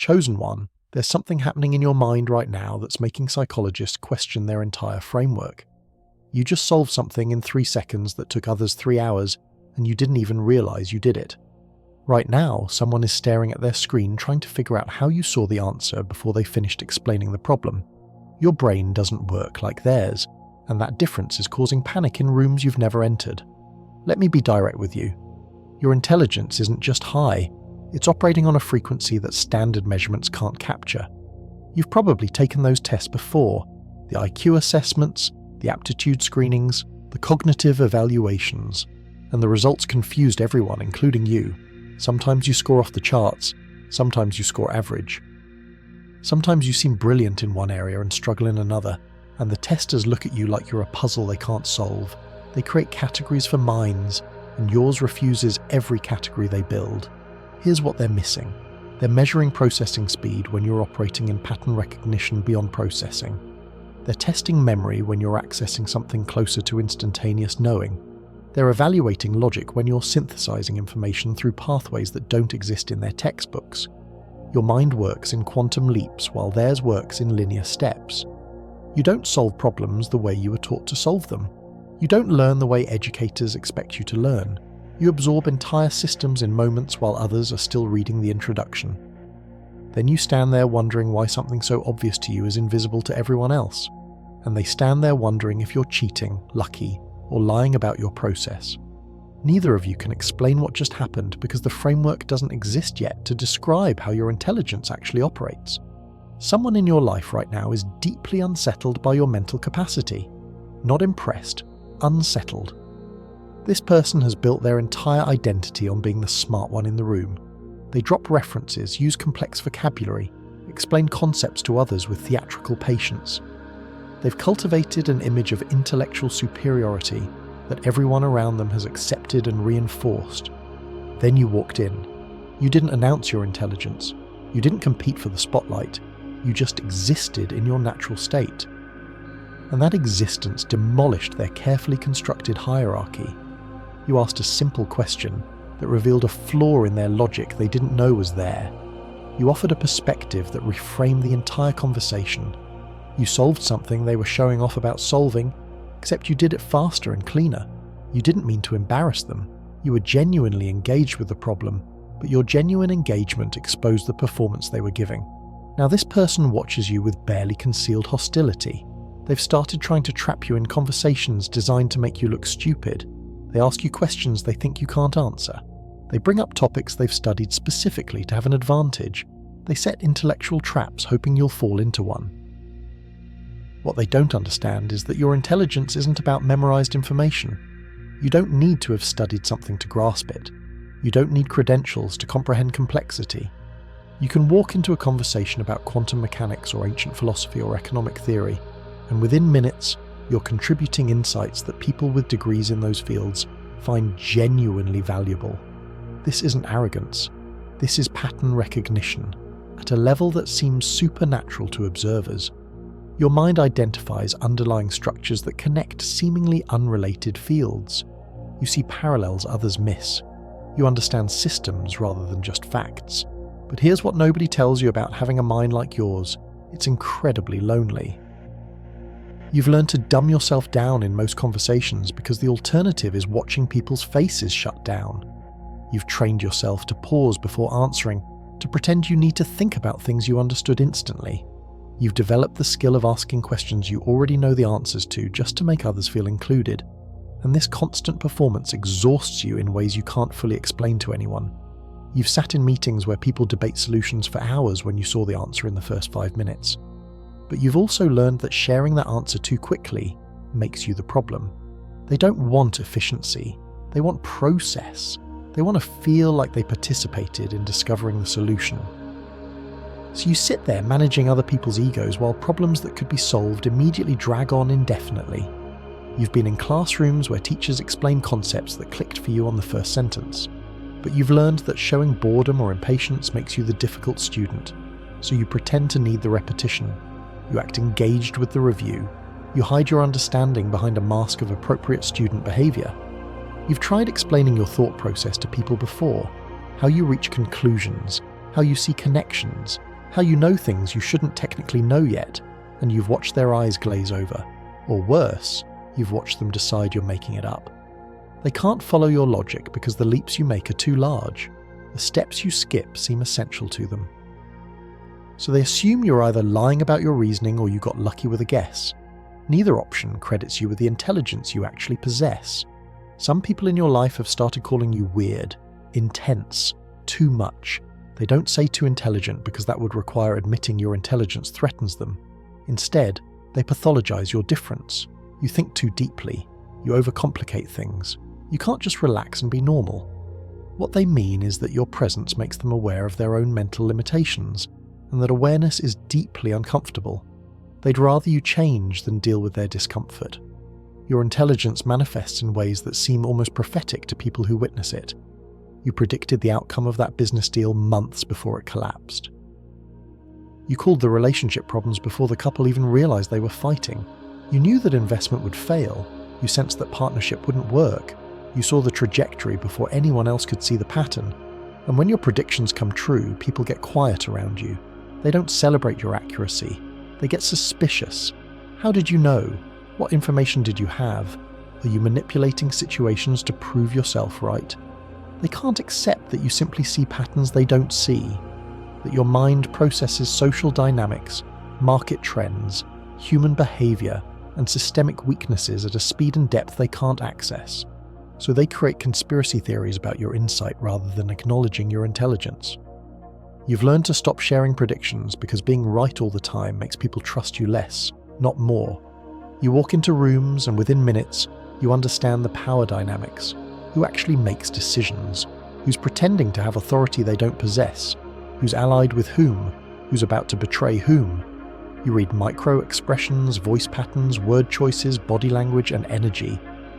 chosen one, there's something happening in your mind right now that's making psychologists question their entire framework. You just solved something in 3 seconds that took others 3 hours, and you didn't even realize you did it. Right now, someone is staring at their screen trying to figure out how you saw the answer before they finished explaining the problem. Your brain doesn't work like theirs, and that difference is causing panic in rooms you've never entered. Let me be direct with you. Your intelligence isn't just high, it's operating on a frequency that standard measurements can't capture. You've probably taken those tests before, the IQ assessments, the aptitude screenings, the cognitive evaluations, and the results confused everyone, including you. Sometimes you score off the charts, sometimes you score average. Sometimes you seem brilliant in one area and struggle in another, and the testers look at you like you're a puzzle they can't solve. They create categories for minds, and yours refuses every category they build. Here's what they're missing. They're measuring processing speed when you're operating in pattern recognition beyond processing. They're testing memory when you're accessing something closer to instantaneous knowing. They're evaluating logic when you're synthesizing information through pathways that don't exist in their textbooks. Your mind works in quantum leaps while theirs works in linear steps. You don't solve problems the way you were taught to solve them. You don't learn the way educators expect you to learn. You absorb entire systems in moments while others are still reading the introduction. Then you stand there wondering why something so obvious to you is invisible to everyone else. And they stand there wondering if you're cheating, lucky, or lying about your process. Neither of you can explain what just happened because the framework doesn't exist yet to describe how your intelligence actually operates. Someone in your life right now is deeply unsettled by your mental capacity. Not impressed, unsettled. This person has built their entire identity on being the smart one in the room. They drop references, use complex vocabulary, explain concepts to others with theatrical patience. They've cultivated an image of intellectual superiority that everyone around them has accepted and reinforced. Then you walked in. You didn't announce your intelligence. You didn't compete for the spotlight. You just existed in your natural state. And that existence demolished their carefully constructed hierarchy. You asked a simple question that revealed a flaw in their logic they didn't know was there. You offered a perspective that reframed the entire conversation. You solved something they were showing off about solving, except you did it faster and cleaner. You didn't mean to embarrass them. You were genuinely engaged with the problem, but your genuine engagement exposed the performance they were giving. Now this person watches you with barely concealed hostility. They've started trying to trap you in conversations designed to make you look stupid. They ask you questions they think you can't answer. They bring up topics they've studied specifically to have an advantage. They set intellectual traps hoping you'll fall into one. What they don't understand is that your intelligence isn't about memorized information. You don't need to have studied something to grasp it. You don't need credentials to comprehend complexity. You can walk into a conversation about quantum mechanics or ancient philosophy or economic theory, and within minutes, you're contributing insights that people with degrees in those fields find genuinely valuable. This isn't arrogance. This is pattern recognition, at a level that seems supernatural to observers. Your mind identifies underlying structures that connect seemingly unrelated fields. You see parallels others miss. You understand systems rather than just facts. But here's what nobody tells you about having a mind like yours. It's incredibly lonely. You've learned to dumb yourself down in most conversations because the alternative is watching people's faces shut down. You've trained yourself to pause before answering, to pretend you need to think about things you understood instantly. You've developed the skill of asking questions you already know the answers to just to make others feel included. And this constant performance exhausts you in ways you can't fully explain to anyone. You've sat in meetings where people debate solutions for hours when you saw the answer in the first 5 minutes. But you've also learned that sharing that answer too quickly makes you the problem. They don't want efficiency. They want process. They want to feel like they participated in discovering the solution. So you sit there managing other people's egos while problems that could be solved immediately drag on indefinitely. You've been in classrooms where teachers explain concepts that clicked for you on the first sentence. But you've learned that showing boredom or impatience makes you the difficult student. So you pretend to need the repetition. You act engaged with the review. You hide your understanding behind a mask of appropriate student behavior. You've tried explaining your thought process to people before, how you reach conclusions, how you see connections, how you know things you shouldn't technically know yet, and you've watched their eyes glaze over. Or worse, you've watched them decide you're making it up. They can't follow your logic because the leaps you make are too large. The steps you skip seem essential to them. So they assume you're either lying about your reasoning or you got lucky with a guess. Neither option credits you with the intelligence you actually possess. Some people in your life have started calling you weird, intense, too much. They don't say too intelligent because that would require admitting your intelligence threatens them. Instead, they pathologize your difference. You think too deeply. You overcomplicate things. You can't just relax and be normal. What they mean is that your presence makes them aware of their own mental limitations, and that awareness is deeply uncomfortable. They'd rather you change than deal with their discomfort. Your intelligence manifests in ways that seem almost prophetic to people who witness it. You predicted the outcome of that business deal months before it collapsed. You called the relationship problems before the couple even realized they were fighting. You knew that investment would fail. You sensed that partnership wouldn't work. You saw the trajectory before anyone else could see the pattern. And when your predictions come true, people get quiet around you. They don't celebrate your accuracy. They get suspicious. How did you know? What information did you have? Are you manipulating situations to prove yourself right? They can't accept that you simply see patterns they don't see, that your mind processes social dynamics, market trends, human behavior, and systemic weaknesses at a speed and depth they can't access. So they create conspiracy theories about your insight rather than acknowledging your intelligence. You've learned to stop sharing predictions because being right all the time makes people trust you less, not more. You walk into rooms and within minutes, you understand the power dynamics. Who actually makes decisions? Who's pretending to have authority they don't possess? Who's allied with whom? Who's about to betray whom? You read micro-expressions, voice patterns, word choices, body language, and energy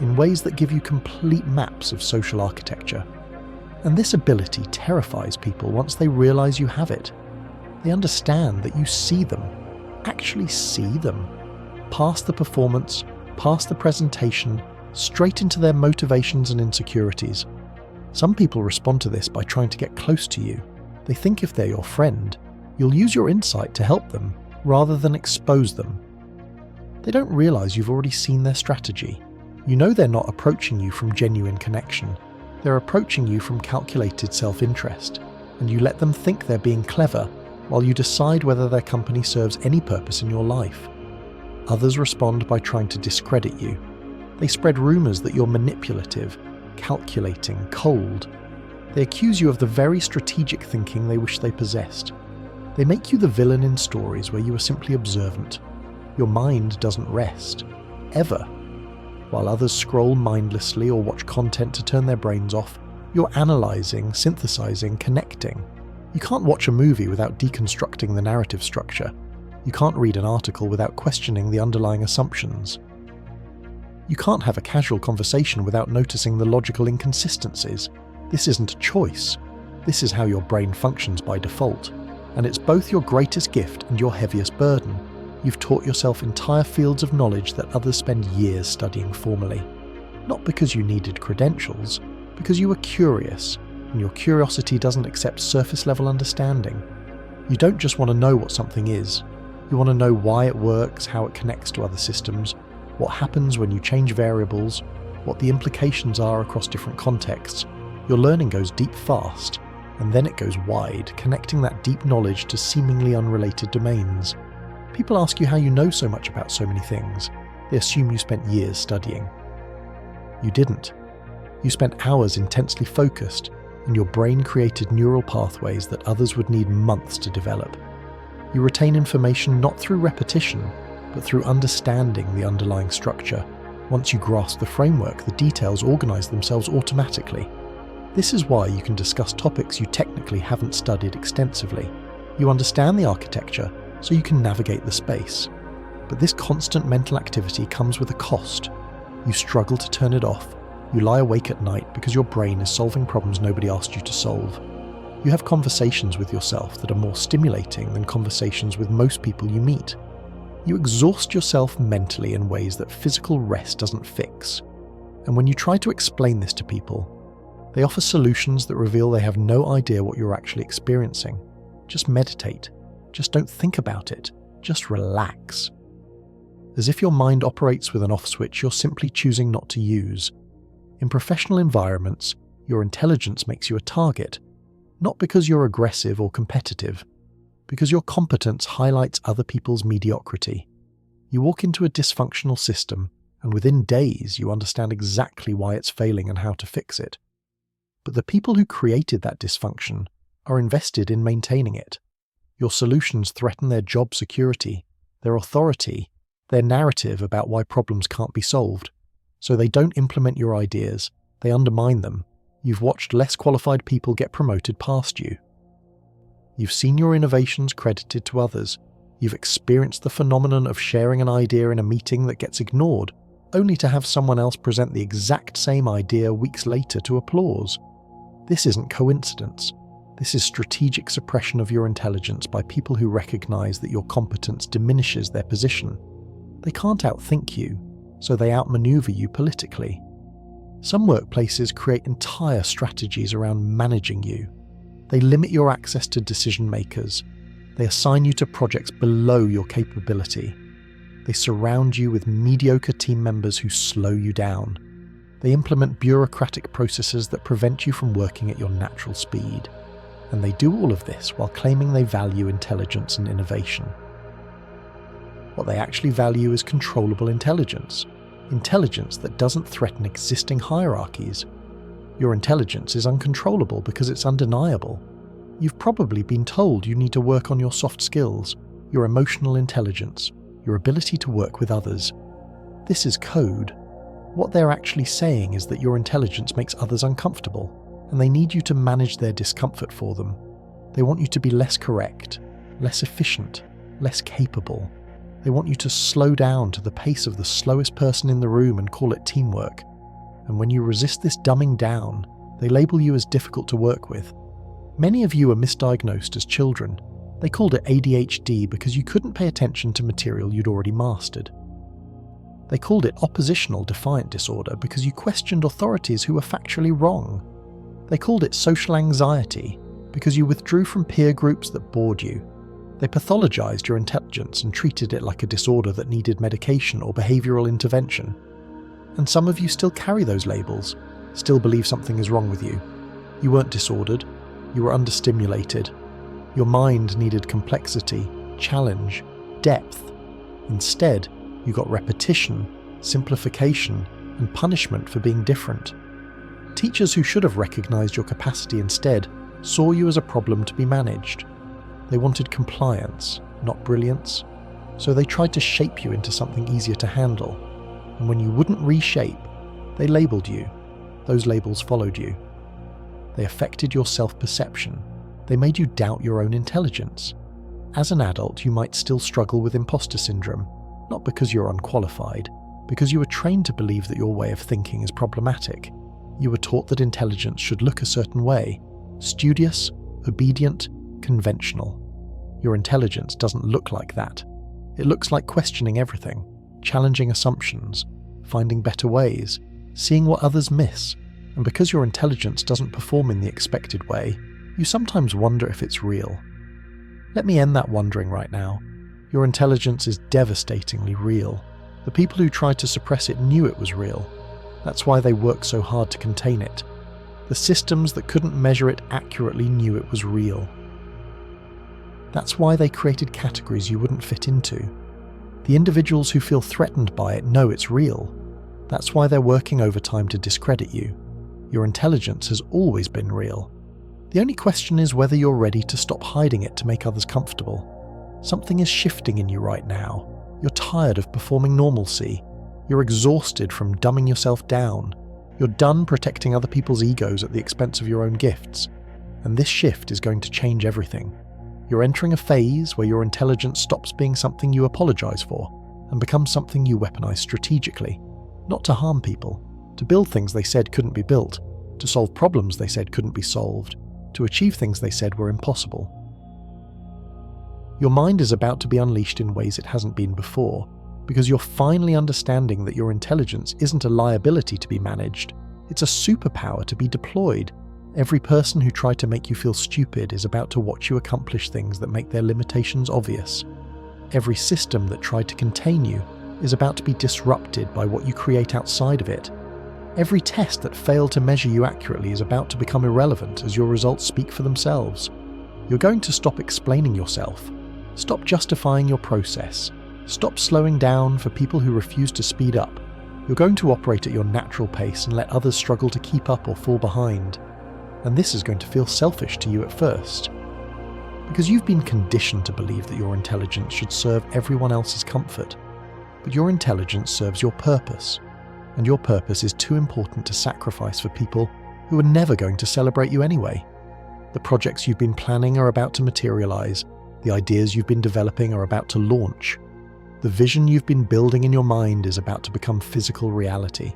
in ways that give you complete maps of social architecture. And this ability terrifies people once they realize you have it. They understand that you see them, actually see them, past the performance, past the presentation, straight into their motivations and insecurities. Some people respond to this by trying to get close to you. They think if they're your friend, you'll use your insight to help them rather than expose them. They don't realize you've already seen their strategy. You know they're not approaching you from genuine connection. They're approaching you from calculated self-interest, and you let them think they're being clever while you decide whether their company serves any purpose in your life. Others respond by trying to discredit you. They spread rumors that you're manipulative, calculating, cold. They accuse you of the very strategic thinking they wish they possessed. They make you the villain in stories where you are simply observant. Your mind doesn't rest, ever. While others scroll mindlessly or watch content to turn their brains off, you're analysing, synthesizing, connecting. You can't watch a movie without deconstructing the narrative structure. You can't read an article without questioning the underlying assumptions. You can't have a casual conversation without noticing the logical inconsistencies. This isn't a choice. This is how your brain functions by default. And it's both your greatest gift and your heaviest burden. You've taught yourself entire fields of knowledge that others spend years studying formally. Not because you needed credentials, because you were curious, and your curiosity doesn't accept surface-level understanding. You don't just want to know what something is. You want to know why it works, how it connects to other systems, what happens when you change variables, what the implications are across different contexts. Your learning goes deep fast, and then it goes wide, connecting that deep knowledge to seemingly unrelated domains. People ask you how you know so much about so many things. They assume you spent years studying. You didn't. You spent hours intensely focused, and your brain created neural pathways that others would need months to develop. You retain information not through repetition, but through understanding the underlying structure. Once you grasp the framework, the details organize themselves automatically. This is why you can discuss topics you technically haven't studied extensively. You understand the architecture, so you can navigate the space. But this constant mental activity comes with a cost. You struggle to turn it off. You lie awake at night because your brain is solving problems nobody asked you to solve. You have conversations with yourself that are more stimulating than conversations with most people you meet. You exhaust yourself mentally in ways that physical rest doesn't fix. And when you try to explain this to people, they offer solutions that reveal they have no idea what you're actually experiencing. Just meditate. Just don't think about it. Just relax. As if your mind operates with an off switch you're simply choosing not to use. In professional environments, your intelligence makes you a target, not because you're aggressive or competitive, because your competence highlights other people's mediocrity. You walk into a dysfunctional system, and within days you understand exactly why it's failing and how to fix it. But the people who created that dysfunction are invested in maintaining it. Your solutions threaten their job security, their authority, their narrative about why problems can't be solved. So they don't implement your ideas, they undermine them. You've watched less qualified people get promoted past you. You've seen your innovations credited to others. You've experienced the phenomenon of sharing an idea in a meeting that gets ignored, only to have someone else present the exact same idea weeks later to applause. This isn't coincidence. This is strategic suppression of your intelligence by people who recognize that your competence diminishes their position. They can't outthink you, so they outmaneuver you politically. Some workplaces create entire strategies around managing you. They limit your access to decision makers. They assign you to projects below your capability. They surround you with mediocre team members who slow you down. They implement bureaucratic processes that prevent you from working at your natural speed. And they do all of this while claiming they value intelligence and innovation. What they actually value is controllable intelligence. Intelligence that doesn't threaten existing hierarchies. Your intelligence is uncontrollable because it's undeniable. You've probably been told you need to work on your soft skills, your emotional intelligence, your ability to work with others. This is code. What they're actually saying is that your intelligence makes others uncomfortable, and they need you to manage their discomfort for them. They want you to be less correct, less efficient, less capable. They want you to slow down to the pace of the slowest person in the room and call it teamwork. And when you resist this dumbing down, they label you as difficult to work with. Many of you are misdiagnosed as children. They called it ADHD because you couldn't pay attention to material you'd already mastered. They called it oppositional defiant disorder because you questioned authorities who were factually wrong. They called it social anxiety because you withdrew from peer groups that bored you. They pathologized your intelligence and treated it like a disorder that needed medication or behavioral intervention. And some of you still carry those labels, still believe something is wrong with you. You weren't disordered, you were understimulated. Your mind needed complexity, challenge, depth. Instead, you got repetition, simplification, and punishment for being different. Teachers who should have recognized your capacity instead saw you as a problem to be managed. They wanted compliance, not brilliance, so they tried to shape you into something easier to handle. And when you wouldn't reshape, they labelled you. Those labels followed you. They affected your self-perception. They made you doubt your own intelligence. As an adult, you might still struggle with imposter syndrome, not because you're unqualified, because you were trained to believe that your way of thinking is problematic. You were taught that intelligence should look a certain way, studious, obedient, conventional. Your intelligence doesn't look like that. It looks like questioning everything, challenging assumptions, finding better ways, seeing what others miss, and because your intelligence doesn't perform in the expected way, you sometimes wonder if it's real. Let me end that wondering right now. Your intelligence is devastatingly real. The people who tried to suppress it knew it was real. That's why they worked so hard to contain it. The systems that couldn't measure it accurately knew it was real. That's why they created categories you wouldn't fit into. The individuals who feel threatened by it know it's real. That's why they're working overtime to discredit you. Your intelligence has always been real. The only question is whether you're ready to stop hiding it to make others comfortable. Something is shifting in you right now. You're tired of performing normalcy. You're exhausted from dumbing yourself down. You're done protecting other people's egos at the expense of your own gifts. And this shift is going to change everything. You're entering a phase where your intelligence stops being something you apologize for and becomes something you weaponize strategically, not to harm people, to build things they said couldn't be built, to solve problems they said couldn't be solved, to achieve things they said were impossible. Your mind is about to be unleashed in ways it hasn't been before, because you're finally understanding that your intelligence isn't a liability to be managed, it's a superpower to be deployed, Every person who tried to make you feel stupid is about to watch you accomplish things that make their limitations obvious. Every system that tried to contain you is about to be disrupted by what you create outside of it. Every test that failed to measure you accurately is about to become irrelevant as your results speak for themselves. You're going to stop explaining yourself. Stop justifying your process. Stop slowing down for people who refuse to speed up. You're going to operate at your natural pace and let others struggle to keep up or fall behind. And this is going to feel selfish to you at first. Because you've been conditioned to believe that your intelligence should serve everyone else's comfort. But your intelligence serves your purpose. And your purpose is too important to sacrifice for people who are never going to celebrate you anyway. The projects you've been planning are about to materialize. The ideas you've been developing are about to launch. The vision you've been building in your mind is about to become physical reality.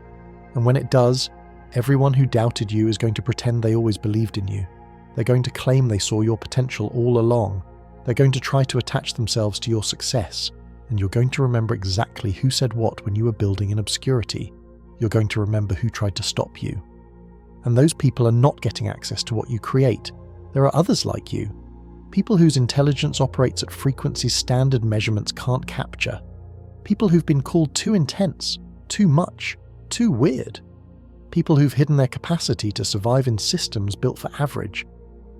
And when it does, everyone who doubted you is going to pretend they always believed in you. They're going to claim they saw your potential all along. They're going to try to attach themselves to your success. And you're going to remember exactly who said what when you were building in obscurity. You're going to remember who tried to stop you. And those people are not getting access to what you create. There are others like you. People whose intelligence operates at frequencies standard measurements can't capture. People who've been called too intense, too much, too weird. People who've hidden their capacity to survive in systems built for average.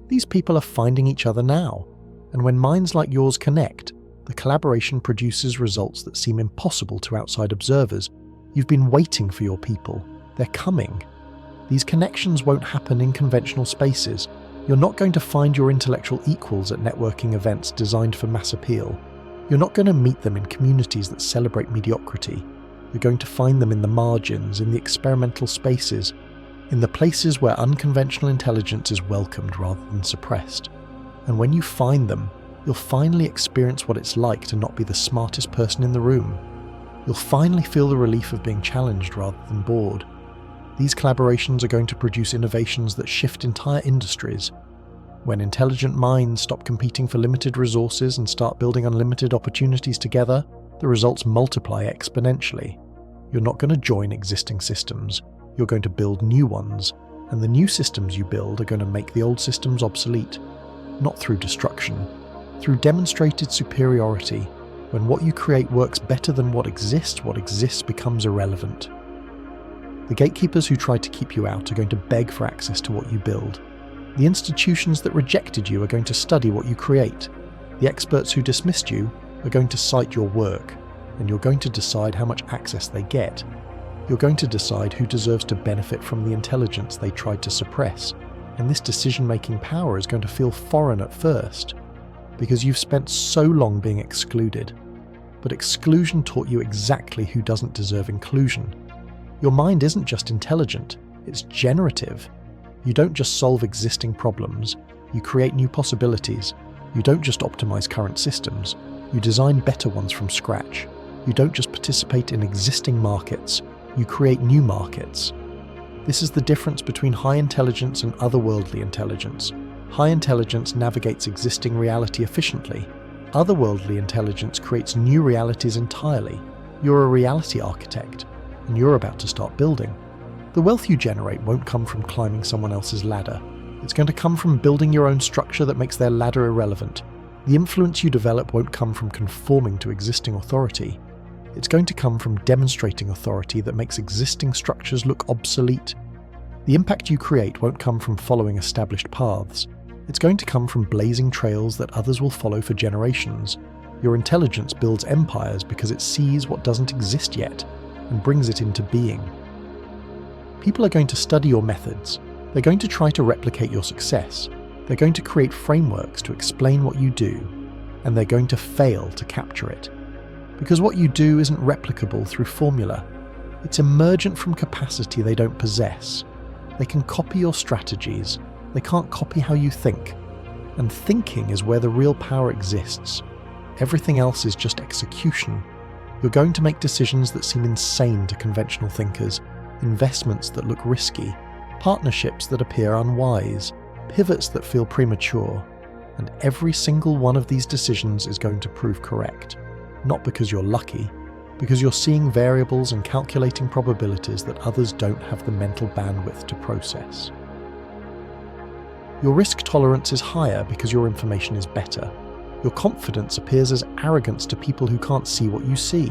These people are finding each other now. And when minds like yours connect, the collaboration produces results that seem impossible to outside observers. You've been waiting for your people. They're coming. These connections won't happen in conventional spaces. You're not going to find your intellectual equals at networking events designed for mass appeal. You're not going to meet them in communities that celebrate mediocrity. You're going to find them in the margins, in the experimental spaces, in the places where unconventional intelligence is welcomed rather than suppressed. And when you find them, you'll finally experience what it's like to not be the smartest person in the room. You'll finally feel the relief of being challenged rather than bored. These collaborations are going to produce innovations that shift entire industries. When intelligent minds stop competing for limited resources and start building unlimited opportunities together, the results multiply exponentially. You're not going to join existing systems. You're going to build new ones, and the new systems you build are going to make the old systems obsolete. Not through destruction, through demonstrated superiority. When what you create works better than what exists becomes irrelevant. The gatekeepers who tried to keep you out are going to beg for access to what you build. The institutions that rejected you are going to study what you create. The experts who dismissed you are going to cite your work, and you're going to decide how much access they get. You're going to decide who deserves to benefit from the intelligence they tried to suppress, and this decision-making power is going to feel foreign at first, because you've spent so long being excluded. But exclusion taught you exactly who doesn't deserve inclusion. Your mind isn't just intelligent, it's generative. You don't just solve existing problems, you create new possibilities. You don't just optimize current systems, you design better ones from scratch. You don't just participate in existing markets, you create new markets. This is the difference between high intelligence and otherworldly intelligence. High intelligence navigates existing reality efficiently. Otherworldly intelligence creates new realities entirely. You're a reality architect, and you're about to start building. The wealth you generate won't come from climbing someone else's ladder. It's going to come from building your own structure that makes their ladder irrelevant. The influence you develop won't come from conforming to existing authority. It's going to come from demonstrating authority that makes existing structures look obsolete. The impact you create won't come from following established paths. It's going to come from blazing trails that others will follow for generations. Your intelligence builds empires because it sees what doesn't exist yet and brings it into being. People are going to study your methods. They're going to try to replicate your success. They're going to create frameworks to explain what you do, and they're going to fail to capture it. Because what you do isn't replicable through formula. It's emergent from capacity they don't possess. They can copy your strategies. They can't copy how you think. And thinking is where the real power exists. Everything else is just execution. You're going to make decisions that seem insane to conventional thinkers, investments that look risky, partnerships that appear unwise, pivots that feel premature. And every single one of these decisions is going to prove correct. Not because you're lucky, because you're seeing variables and calculating probabilities that others don't have the mental bandwidth to process. Your risk tolerance is higher because your information is better. Your confidence appears as arrogance to people who can't see what you see.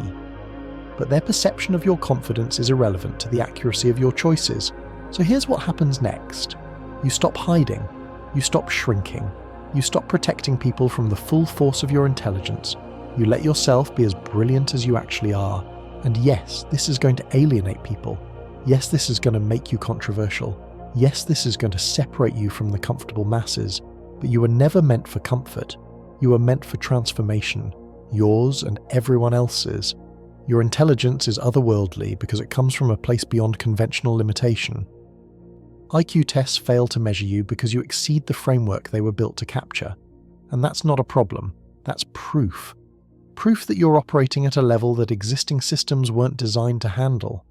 But their perception of your confidence is irrelevant to the accuracy of your choices. So here's what happens next. You stop hiding. You stop shrinking. You stop protecting people from the full force of your intelligence. You let yourself be as brilliant as you actually are. And yes, this is going to alienate people. Yes, this is going to make you controversial. Yes, this is going to separate you from the comfortable masses. But you were never meant for comfort. You were meant for transformation. Yours and everyone else's. Your intelligence is otherworldly because it comes from a place beyond conventional limitation. IQ tests fail to measure you because you exceed the framework they were built to capture. And that's not a problem. That's proof. Proof that you're operating at a level that existing systems weren't designed to handle.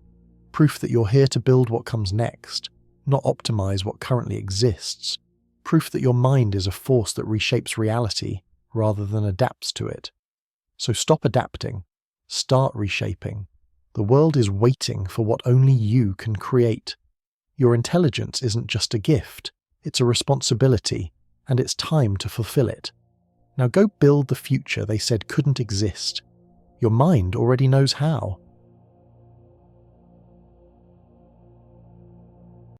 Proof that you're here to build what comes next, not optimize what currently exists. Proof that your mind is a force that reshapes reality rather than adapts to it. So stop adapting. Start reshaping. The world is waiting for what only you can create. Your intelligence isn't just a gift, it's a responsibility, and it's time to fulfill it. Now go build the future they said couldn't exist. Your mind already knows how.